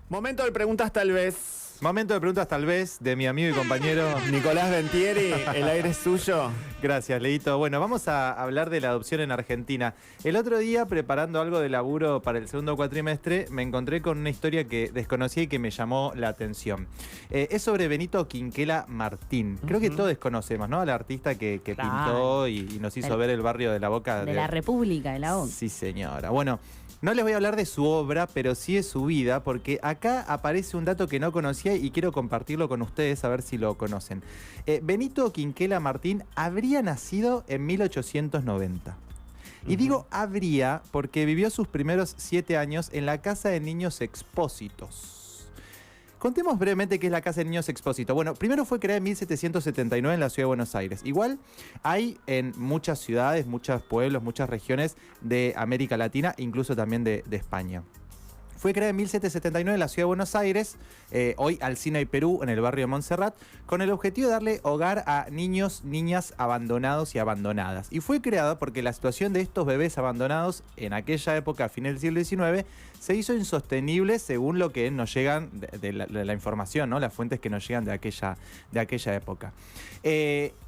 Momento de preguntas tal vez. Momento de preguntas tal vez de mi amigo y compañero Nicolás Ventieri, el aire es suyo. Gracias, Leito. Bueno, vamos a hablar de la adopción en Argentina. El otro día, preparando algo de laburo para el segundo cuatrimestre, me encontré con una historia que desconocía y que me llamó la atención. Es sobre Benito Quinquela Martín. Creo que todos conocemos, ¿no? Al artista que Claro. pintó y nos hizo ver el barrio de la Boca. De la República, de la ONU. Sí, señora. Bueno, no les voy a hablar de su obra, pero sí de su vida, porque acá aparece un dato que no conocía y quiero compartirlo con ustedes a ver si lo conocen. Benito Quinquela Martín habría nacido en 1890. Y digo habría porque vivió sus primeros 7 años en la Casa de Niños Expósitos. Contemos brevemente qué es la Casa de Niños Expósito. Bueno, primero fue creada en 1779 en la ciudad de Buenos Aires. Igual hay en muchas ciudades, muchos pueblos, muchas regiones de América Latina, incluso también de España. Fue creada en 1779 en la ciudad de Buenos Aires, hoy Alsina y Perú, en el barrio de Montserrat, con el objetivo de darle hogar a niños, niñas abandonados y abandonadas. Y fue creada porque la situación de estos bebés abandonados en aquella época, a fines del siglo XIX, se hizo insostenible según lo que nos llegan de la información, ¿no? Las fuentes que nos llegan de aquella época.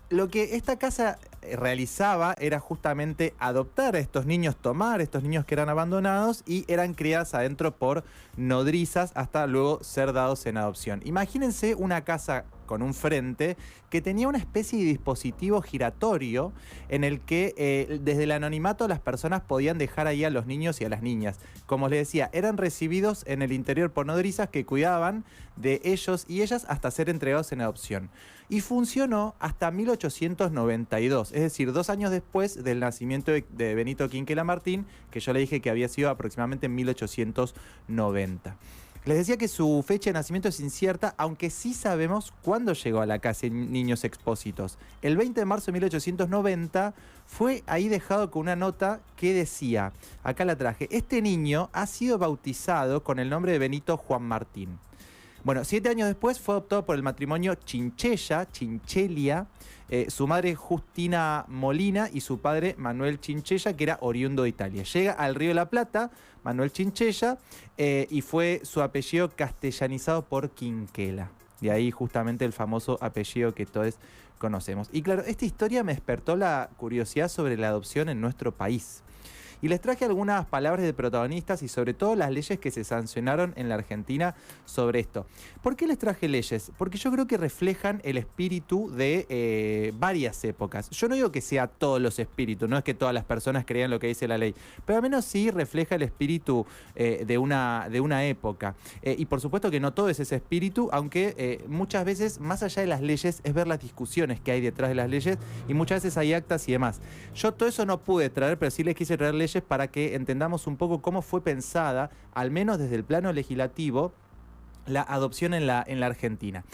Lo que esta casa realizaba era justamente adoptar a estos niños, tomar a estos niños que eran abandonados y eran criadas adentro por nodrizas hasta luego ser dados en adopción. Imagínense una casa con un frente que tenía una especie de dispositivo giratorio en el que desde el anonimato las personas podían dejar ahí a los niños y a las niñas. Como les decía, eran recibidos en el interior por nodrizas que cuidaban de ellos y ellas hasta ser entregados en adopción. Y funcionó hasta 1892, es decir, 2 años después del nacimiento de Benito Quinquela Martín, que yo le dije que había sido aproximadamente en 1890. Les decía que su fecha de nacimiento es incierta, aunque sí sabemos cuándo llegó a la Casa de Niños Expósitos. El 20 de marzo de 1890 fue ahí dejado con una nota que decía, acá la traje, este niño ha sido bautizado con el nombre de Benito Juan Martín. Bueno, 7 años después fue adoptado por el matrimonio Chinchelia, su madre Justina Molina y su padre Manuel Chinchella, que era oriundo de Italia. Llega al Río de la Plata, Manuel Chinchella, y fue su apellido castellanizado por Quinquela. De ahí justamente el famoso apellido que todos conocemos. Y claro, esta historia me despertó la curiosidad sobre la adopción en nuestro país. Y les traje algunas palabras de protagonistas y sobre todo las leyes que se sancionaron en la Argentina sobre esto. ¿Por qué les traje leyes? Porque yo creo que reflejan el espíritu de varias épocas. Yo no digo que sea todos los espíritus, no es que todas las personas crean lo que dice la ley, pero al menos sí refleja el espíritu de una época. Y por supuesto que no todo es ese espíritu, aunque muchas veces, más allá de las leyes, es ver las discusiones que hay detrás de las leyes y muchas veces hay actas y demás. Yo todo eso no pude traer, pero sí les quise traer leyes para que entendamos un poco cómo fue pensada, al menos desde el plano legislativo, la adopción en la Argentina.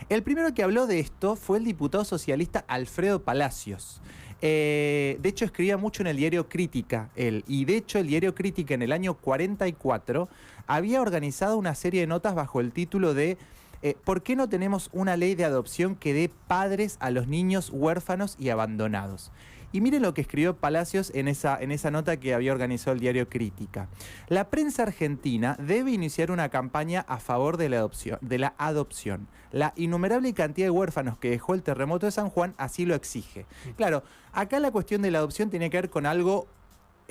El primero que habló de esto fue el diputado socialista Alfredo Palacios. De hecho, escribía mucho en el diario Crítica, él. Y de hecho, el diario Crítica en el año 44 había organizado una serie de notas bajo el título de ¿por qué no tenemos una ley de adopción que dé padres a los niños huérfanos y abandonados? Y miren lo que escribió Palacios en esa nota que había organizado el diario Crítica. La prensa argentina debe iniciar una campaña a favor de la adopción. La innumerable cantidad de huérfanos que dejó el terremoto de San Juan así lo exige. Claro, acá la cuestión de la adopción tiene que ver con algo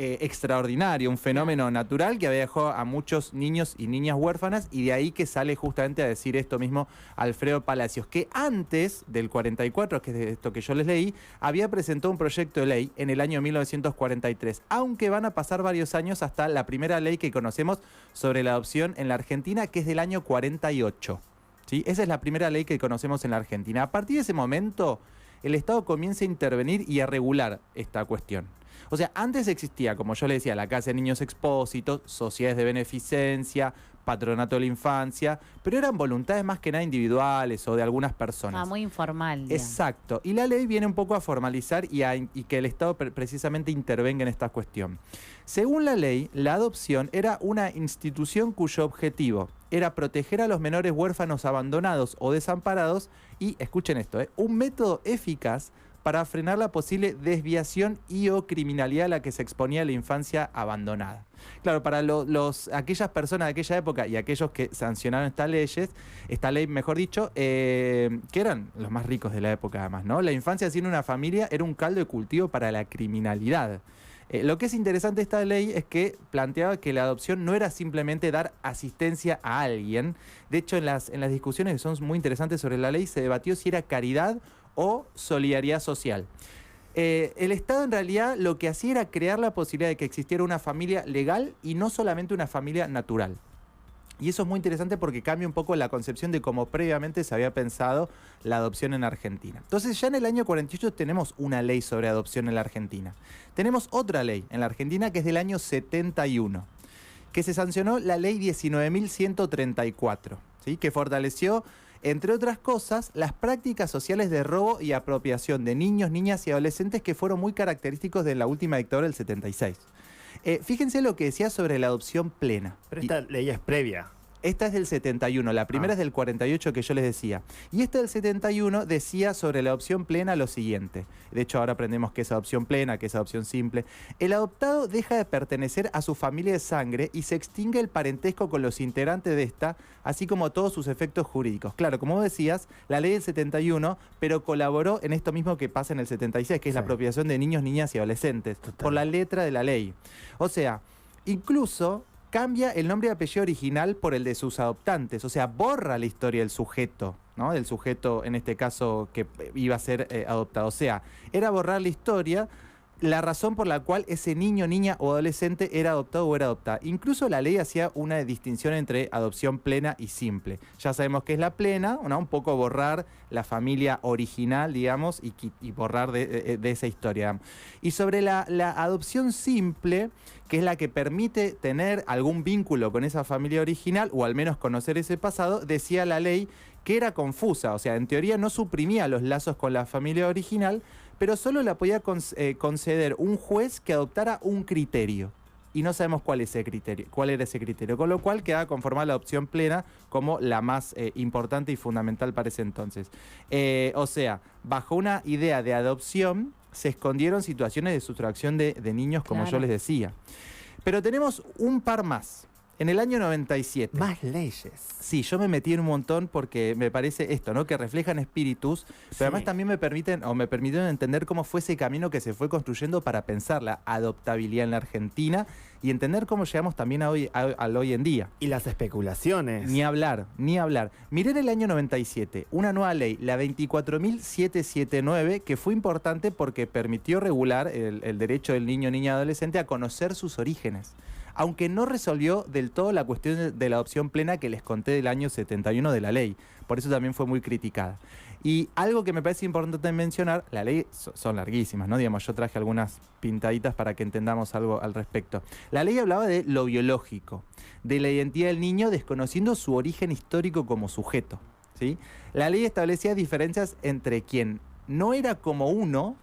extraordinario, un fenómeno natural que había dejado a muchos niños y niñas huérfanas, y de ahí que sale justamente a decir esto mismo Alfredo Palacios, que antes del 44, que es de esto que yo les leí, había presentado un proyecto de ley en el año 1943, aunque van a pasar varios años hasta la primera ley que conocemos sobre la adopción en la Argentina, que es del año 48. ¿Sí? Esa es la primera ley que conocemos en la Argentina. A partir de ese momento, el Estado comienza a intervenir y a regular esta cuestión. O sea, antes existía, como yo le decía, la Casa de Niños Expósitos, sociedades de beneficencia, patronato de la infancia, pero eran voluntades más que nada individuales o de algunas personas. Muy informal. Digamos. Exacto. Y la ley viene un poco a formalizar y que el Estado precisamente intervenga en esta cuestión. Según la ley, la adopción era una institución cuyo objetivo era proteger a los menores huérfanos abandonados o desamparados y, escuchen esto, un método eficaz para frenar la posible desviación y o criminalidad a la que se exponía la infancia abandonada. Claro, para aquellas personas de aquella época y aquellos que sancionaron esta ley, mejor dicho, que eran los más ricos de la época además, ¿no? La infancia sin una familia era un caldo de cultivo para la criminalidad. Lo que es interesante de esta ley es que planteaba que la adopción no era simplemente dar asistencia a alguien. De hecho, en las discusiones que son muy interesantes sobre la ley se debatió si era caridad o solidaridad social. El Estado en realidad lo que hacía era crear la posibilidad de que existiera una familia legal y no solamente una familia natural. Y eso es muy interesante porque cambia un poco la concepción de cómo previamente se había pensado la adopción en Argentina. Entonces ya en el año 48 tenemos una ley sobre adopción en la Argentina. Tenemos otra ley en la Argentina que es del año 71, que se sancionó la ley 19.134, ¿sí? Que fortaleció, entre otras cosas, las prácticas sociales de robo y apropiación de niños, niñas y adolescentes que fueron muy característicos de la última dictadura del 76. Fíjense lo que decía sobre la adopción plena. Pero esta ley es previa. Esta es del 71, la primera es del 48 que yo les decía. Y esta del 71 decía sobre la adopción plena lo siguiente. De hecho, ahora aprendemos qué es adopción plena, qué es adopción simple. El adoptado deja de pertenecer a su familia de sangre y se extingue el parentesco con los integrantes de esta, así como todos sus efectos jurídicos. Claro, como vos decías, la ley del 71, pero colaboró en esto mismo que pasa en el 76, que es la apropiación de niños, niñas y adolescentes, por la letra de la ley. O sea, incluso cambia el nombre y apellido original por el de sus adoptantes, o sea, borra la historia del sujeto, ¿no? Del sujeto, en este caso, que iba a ser adoptado. O sea, era borrar la historia, la razón por la cual ese niño, niña o adolescente era adoptado o era adoptada. Incluso la ley hacía una distinción entre adopción plena y simple. Ya sabemos que es la plena, ¿no? Un poco borrar la familia original, digamos, y borrar de esa historia. Y sobre la adopción simple, que es la que permite tener algún vínculo con esa familia original, o al menos conocer ese pasado, decía la ley que era confusa. O sea, en teoría no suprimía los lazos con la familia original, pero solo la podía conceder un juez que adoptara un criterio. Y no sabemos cuál era ese criterio. Con lo cual quedaba conformada la adopción plena como la más importante y fundamental para ese entonces. O sea, bajo una idea de adopción se escondieron situaciones de sustracción de niños, como yo les decía. Pero tenemos un par más. En el año 97. Más leyes. Sí, yo me metí en un montón porque me parece esto, ¿no? Que reflejan espíritus, pero además también me permitieron entender cómo fue ese camino que se fue construyendo para pensar la adoptabilidad en la Argentina y entender cómo llegamos también al hoy en día. Y las especulaciones. Ni hablar, ni hablar. Miré en el año 97 una nueva ley, la 24.779, que fue importante porque permitió regular el derecho del niño, niña, adolescente a conocer sus orígenes. Aunque no resolvió del todo la cuestión de la adopción plena que les conté del año 71 de la ley. Por eso también fue muy criticada. Y algo que me parece importante mencionar, la ley son larguísimas, ¿no? Digamos, yo traje algunas pintaditas para que entendamos algo al respecto. La ley hablaba de lo biológico, de la identidad del niño desconociendo su origen histórico como sujeto, ¿sí? La ley establecía diferencias entre quien no era como uno,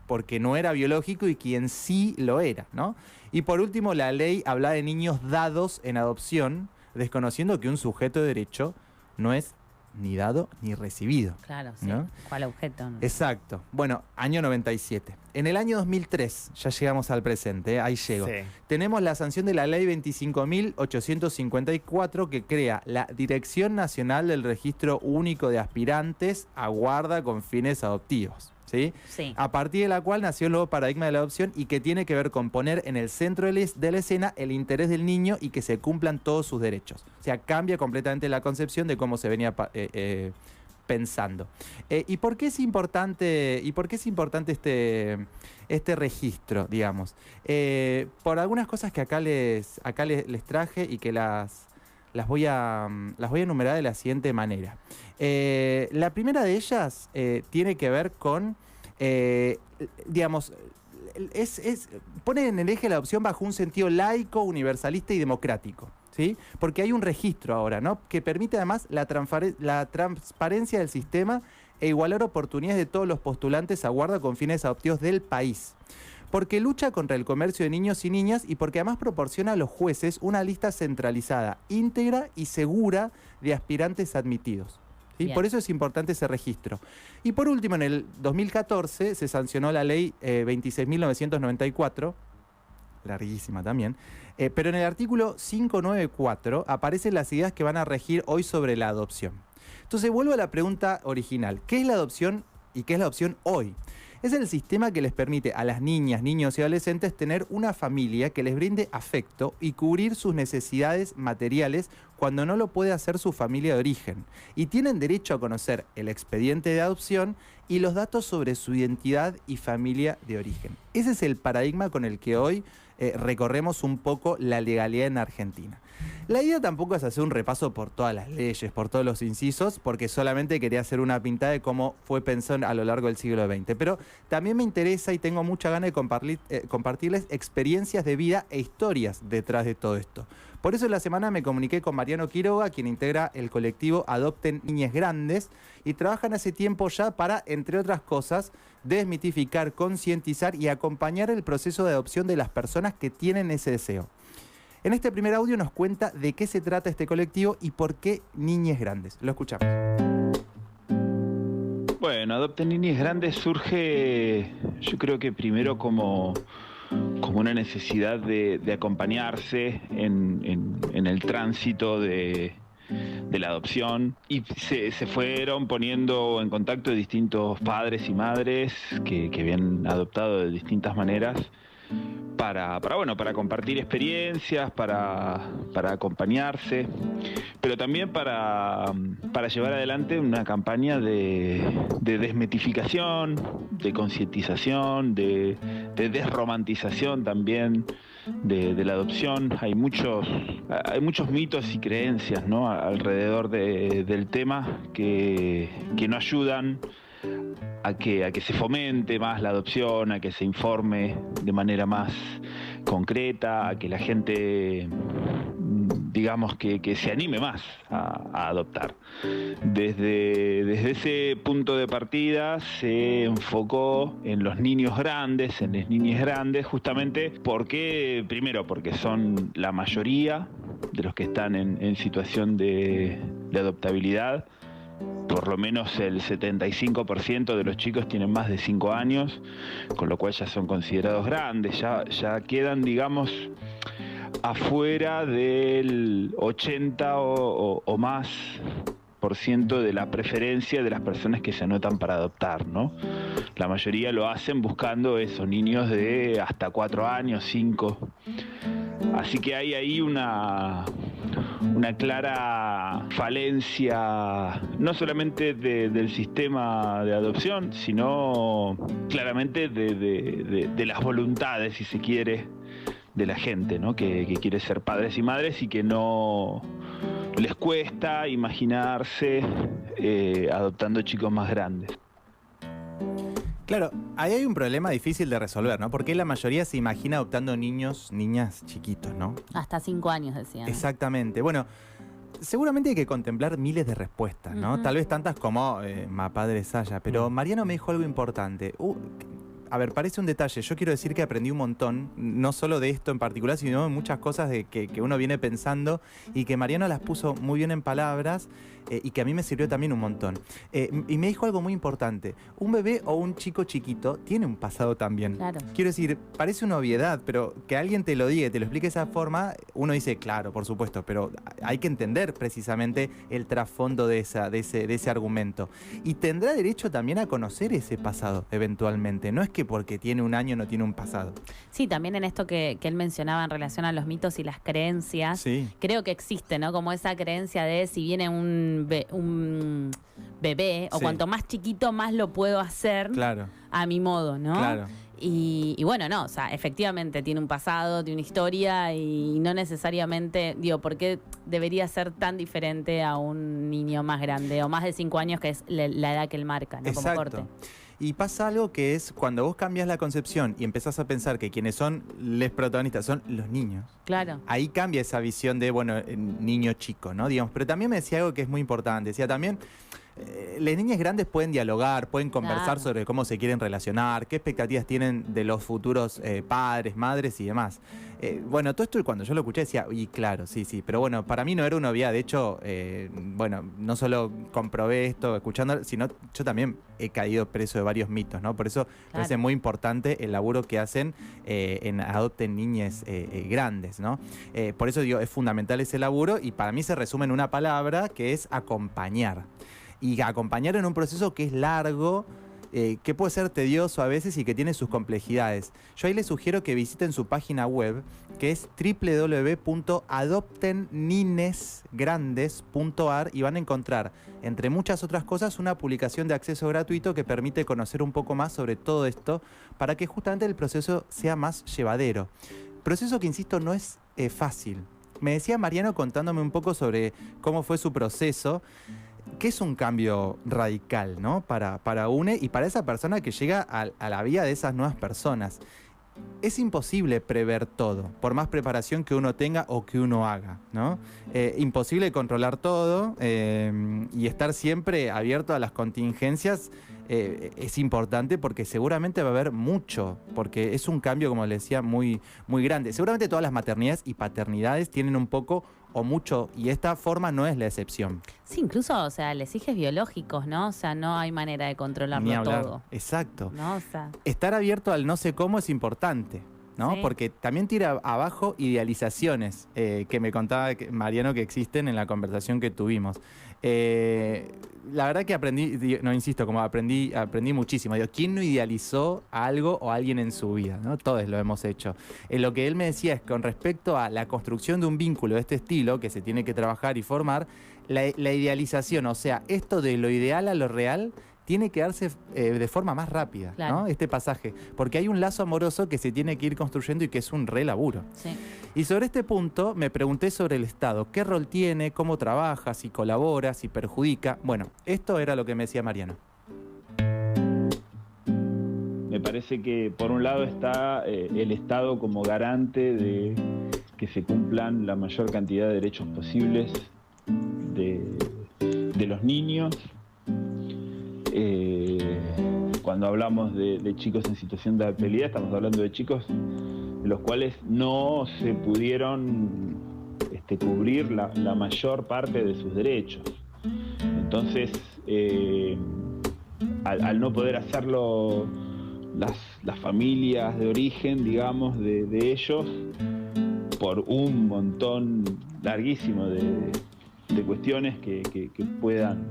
porque no era biológico, y quien sí lo era, ¿no? Y por último, la ley habla de niños dados en adopción, desconociendo que un sujeto de derecho no es ni dado ni recibido. Claro, sí. ¿No? ¿Cuál objeto? No? Exacto. Bueno, año 97. En el año 2003, ya llegamos al presente, ahí llego. Sí. Tenemos la sanción de la ley 25.854 que crea la Dirección Nacional del Registro Único de Aspirantes a Guarda con fines adoptivos. ¿Sí? Sí. A partir de la cual nació el nuevo paradigma de la adopción y que tiene que ver con poner en el centro de la escena el interés del niño y que se cumplan todos sus derechos. O sea, cambia completamente la concepción de cómo se venía pensando. ¿Y por qué es importante, este registro, digamos? Por algunas cosas que acá les traje y que las voy a enumerar de la siguiente manera. La primera de ellas tiene que ver con, digamos, pone en el eje la adopción bajo un sentido laico, universalista y democrático, ¿sí? Porque hay un registro ahora, ¿no? Que permite además la transparencia del sistema e igualar oportunidades de todos los postulantes a guarda con fines adoptivos del país. Porque lucha contra el comercio de niños y niñas y porque además proporciona a los jueces una lista centralizada, íntegra y segura de aspirantes admitidos. ¿sí? Por eso es importante ese registro. Y por último, en el 2014 se sancionó la ley 26.994, larguísima también, pero en el artículo 594 aparecen las ideas que van a regir hoy sobre la adopción. Entonces vuelvo a la pregunta original. ¿Qué es la adopción y qué es la adopción hoy? Es el sistema que les permite a las niñas, niños y adolescentes tener una familia que les brinde afecto y cubrir sus necesidades materiales cuando no lo puede hacer su familia de origen. Y tienen derecho a conocer el expediente de adopción y los datos sobre su identidad y familia de origen. Ese es el paradigma con el que hoy recorremos un poco la legalidad en Argentina. La idea tampoco es hacer un repaso por todas las leyes, por todos los incisos, porque solamente quería hacer una pintada de cómo fue pensado a lo largo del siglo XX. Pero también me interesa y tengo mucha ganas de compartirles experiencias de vida e historias detrás de todo esto. Por eso en la semana me comuniqué con Mariano Quiroga, quien integra el colectivo Adopten Niñes Grandes, y trabajan hace tiempo ya para, entre otras cosas, desmitificar, concientizar y acompañar el proceso de adopción de las personas que tienen ese deseo. En este primer audio nos cuenta de qué se trata este colectivo y por qué Niñes Grandes. Lo escuchamos. Bueno, Adopten Niñes Grandes surge, yo creo que primero como una necesidad de acompañarse en el tránsito de la adopción, y se fueron poniendo en contacto distintos padres y madres que habían adoptado de distintas maneras para compartir experiencias, para acompañarse, pero también para llevar adelante una campaña de desmitificación, de concientización, de desromantización también de la adopción. Hay muchos mitos y creencias, ¿no?, alrededor del tema que no ayudan a que se fomente más la adopción, a que se informe de manera más concreta, a que la gente, digamos, que se anime más a adoptar. Desde ese punto de partida se enfocó en los niños grandes, en las niñas grandes, justamente porque son la mayoría de los que están en situación de adoptabilidad. Por lo menos el 75% de los chicos tienen más de 5 años, con lo cual ya son considerados grandes, ya quedan, digamos, afuera del 80 o más por ciento de la preferencia de las personas que se anotan para adoptar, ¿no? La mayoría lo hacen buscando esos niños de hasta 4 años, 5. Así que hay ahí una clara falencia, no solamente del sistema de adopción, sino claramente de las voluntades, si se quiere, de la gente, ¿no?, que quiere ser padres y madres y que no les cuesta imaginarse adoptando chicos más grandes. Claro, ahí hay un problema difícil de resolver, ¿no? Porque la mayoría se imagina adoptando niños, niñas chiquitos, ¿no? Hasta 5 años, decían. Exactamente. Bueno, seguramente hay que contemplar miles de respuestas, ¿no? Tal vez tantas como Padre Saya, pero Mariano me dijo algo importante. A ver, parece un detalle. Yo quiero decir que aprendí un montón, no solo de esto en particular, sino de muchas cosas que uno viene pensando y que Mariano las puso muy bien en palabras y que a mí me sirvió también un montón. Y me dijo algo muy importante. Un bebé o un chico chiquito tiene un pasado también. Claro. Quiero decir, parece una obviedad, pero que alguien te lo diga y te lo explique de esa forma, uno dice, claro, por supuesto, pero hay que entender precisamente el trasfondo de ese argumento. Y tendrá derecho también a conocer ese pasado, eventualmente. No es que porque tiene un año no tiene un pasado. Sí, también en esto que él mencionaba en relación a los mitos y las creencias, sí, creo que existe, ¿no? Como esa creencia de si viene un bebé, o sí, cuanto más chiquito, más lo puedo hacer, claro, a mi modo, ¿no? Claro. Y bueno, no, o sea, efectivamente tiene un pasado, tiene una historia y no necesariamente, ¿por qué debería ser tan diferente a un niño más grande o más de 5 años, que es la edad que él marca, ¿no? Exacto. Como corte. Y pasa algo que es cuando vos cambias la concepción y empezás a pensar que quienes son los protagonistas son los niños. Claro. Ahí cambia esa visión de, niño chico, ¿no? Digamos, pero también me decía algo que es muy importante. Decía también, las niñas grandes pueden dialogar, pueden conversar Claro. sobre cómo se quieren relacionar, qué expectativas tienen de los futuros padres, madres y demás. Bueno, todo esto cuando yo lo escuché decía, y claro, sí, pero bueno, para mí no era una obviedad. De hecho, bueno, no solo comprobé esto escuchando, sino yo también he caído preso de varios mitos, ¿no? Por eso me parece muy importante el laburo que hacen en Adopten Niñes Grandes, ¿no? Por eso digo, es fundamental ese laburo y para mí se resume en una palabra que es acompañar. Y acompañar en un proceso que es largo, que puede ser tedioso a veces y que tiene sus complejidades. Yo ahí les sugiero que visiten su página web, que es www.adoptenninesgrandes.ar y van a encontrar, entre muchas otras cosas, una publicación de acceso gratuito que permite conocer un poco más sobre todo esto para que justamente el proceso sea más llevadero. Proceso que, insisto, no es fácil. Me decía Mariano contándome un poco sobre cómo fue su proceso, que es un cambio radical, ¿no? Para UNE y para esa persona que llega a la vida de esas nuevas personas. Es imposible prever todo, por más preparación que uno tenga o que uno haga, ¿no? Imposible controlar todo y estar siempre abierto a las contingencias es importante porque seguramente va a haber mucho, porque es un cambio, como les decía, muy, muy grande. Seguramente todas las maternidades y paternidades tienen un poco o mucho, y esta forma no es la excepción. Sí, incluso, o sea, les ejes biológicos, ¿no? O sea, no hay manera de controlarlo Ni hablar. todo. Exacto. ¿No? O sea, Estar abierto al no sé cómo es importante, ¿no? Sí. Porque también tira abajo idealizaciones que me contaba Mariano que existen en la conversación que tuvimos. La verdad que aprendí, no insisto, como aprendí muchísimo. Digo, ¿quién no idealizó a algo o a alguien en su vida? ¿No? Todos lo hemos hecho. Lo que él me decía es con respecto a la construcción de un vínculo de este estilo, que se tiene que trabajar y formar, la idealización, o sea, esto de lo ideal a lo real, tiene que darse de forma más rápida, Claro. ¿no? Este pasaje. Porque hay un lazo amoroso que se tiene que ir construyendo y que es un re laburo. sí. Y sobre este punto me pregunté sobre el Estado. ¿Qué rol tiene? ¿Cómo trabaja? ¿Si colabora? ¿Si perjudica? Bueno, esto era lo que me decía Mariano. Me parece que por un lado está el Estado como garante de que se cumplan la mayor cantidad de derechos posibles de los niños. Cuando hablamos de chicos en situación de adaptabilidad, estamos hablando de chicos de los cuales no se pudieron cubrir la mayor parte de sus derechos. Entonces, al no poder hacerlo las familias de origen, digamos, de ellos, por un montón larguísimo de cuestiones que puedan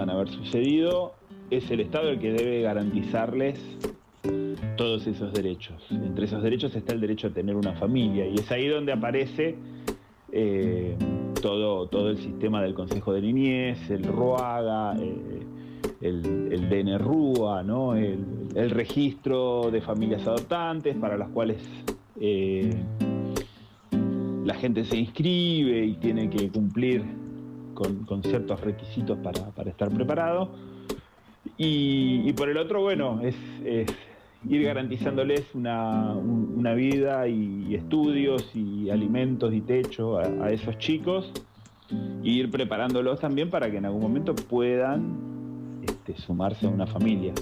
haber sucedido, es el Estado el que debe garantizarles todos esos derechos. Entre esos derechos está el derecho a tener una familia, y es ahí donde aparece todo el sistema del Consejo de Niñez, el RUAGA, el DNRUA, ¿no? el registro de familias adoptantes para las cuales la gente se inscribe y tiene que cumplir con ciertos requisitos para estar preparado. Y por el otro, bueno, es ir garantizándoles una vida y estudios y alimentos y techo a esos chicos, e ir preparándolos también para que en algún momento puedan sumarse a una familia.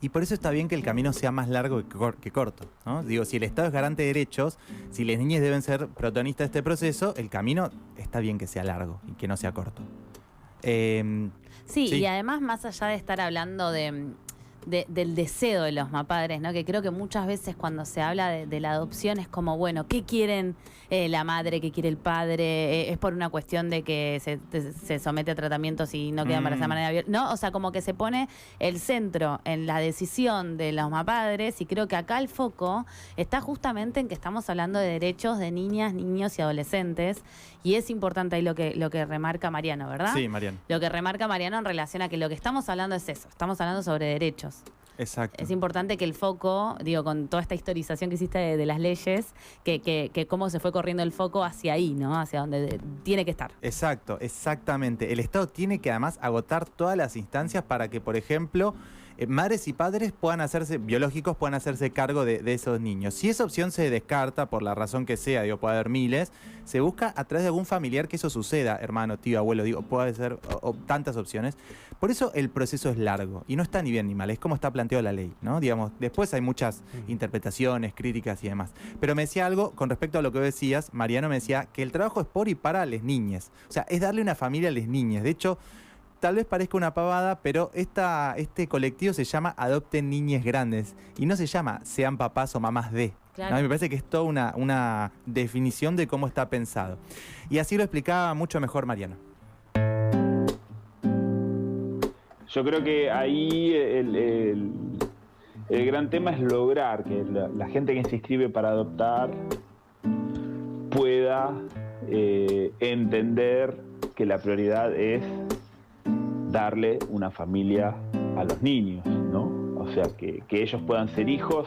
Y por eso está bien que el camino sea más largo que corto, ¿no? Digo, si el Estado es garante de derechos, si las niñas deben ser protagonistas de este proceso, el camino está bien que sea largo y que no sea corto. Sí, Sí. y además, más allá de estar hablando del deseo de los mapadres, ¿no? Que creo que muchas veces cuando se habla de la adopción es como, bueno, ¿qué quieren la madre, qué quiere el padre? ¿Es por una cuestión de que se somete a tratamientos y no queda embarazada de manera abierta? No, o sea, como que se pone el centro en la decisión de los mapadres, y creo que acá el foco está justamente en que estamos hablando de derechos de niñas, niños y adolescentes, y es importante ahí lo que remarca Mariano, ¿verdad? Sí, Mariano. Lo que remarca Mariano en relación a que lo que estamos hablando es eso, estamos hablando sobre derechos. Exacto. Es importante que el foco, digo, con toda esta historización que hiciste de las leyes, que cómo se fue corriendo el foco hacia ahí, ¿no? Hacia donde tiene que estar. Exacto, exactamente. El Estado tiene que además agotar todas las instancias para que, por ejemplo, madres y padres biológicos puedan hacerse cargo de esos niños. Si esa opción se descarta, por la razón que sea, digo, puede haber miles, se busca a través de algún familiar que eso suceda, hermano, tío, abuelo, digo, puede ser tantas opciones. Por eso el proceso es largo y no está ni bien ni mal, es como está planteado la ley, ¿no? Digamos, después hay muchas interpretaciones, críticas y demás. Pero me decía algo con respecto a lo que decías, Mariano me decía que el trabajo es por y para las niñas. O sea, es darle una familia a las niñas. De hecho, tal vez parezca una pavada, pero este colectivo se llama Adopten Niñes Grandes y no se llama Sean papás o mamás de. Claro. ¿No? Me parece que es toda una definición de cómo está pensado. Y así lo explicaba mucho mejor Mariano. Yo creo que ahí el gran tema es lograr que la gente que se inscribe para adoptar pueda entender que la prioridad es darle una familia a los niños, ¿no? O sea, que ellos puedan ser hijos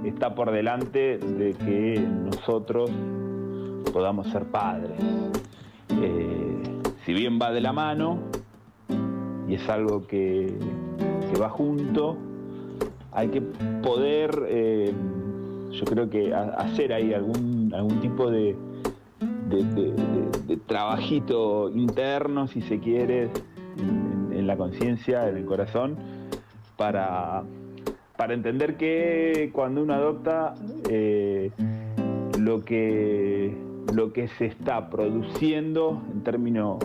está por delante de que nosotros podamos ser padres. Si bien va de la mano y es algo que va junto, hay que poder, yo creo que hacer ahí algún tipo de trabajito interno, si se quiere, en la conciencia, en el corazón, para entender que cuando uno adopta, lo que se está produciendo en términos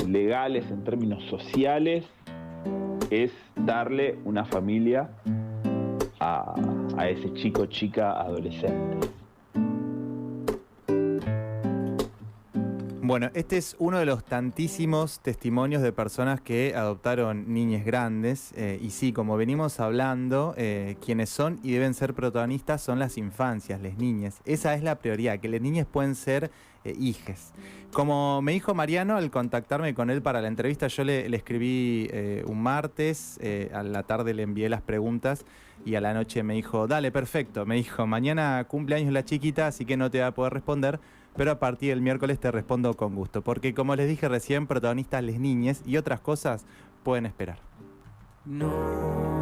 legales, en términos sociales, es darle una familia a ese chico, chica, adolescente. Bueno, este es uno de los tantísimos testimonios de personas que adoptaron niñes grandes. Y sí, como venimos hablando, quienes son y deben ser protagonistas son las infancias, las niñas. Esa es la prioridad, que las niñas pueden ser hijes. Como me dijo Mariano, al contactarme con él para la entrevista, yo le escribí un martes, a la tarde le envié las preguntas y a la noche me dijo, dale, perfecto. Me dijo, mañana cumpleaños la chiquita, así que no te va a poder responder, pero a partir del miércoles te respondo con gusto. Porque como les dije recién, protagonistas les niñes y otras cosas pueden esperar. No.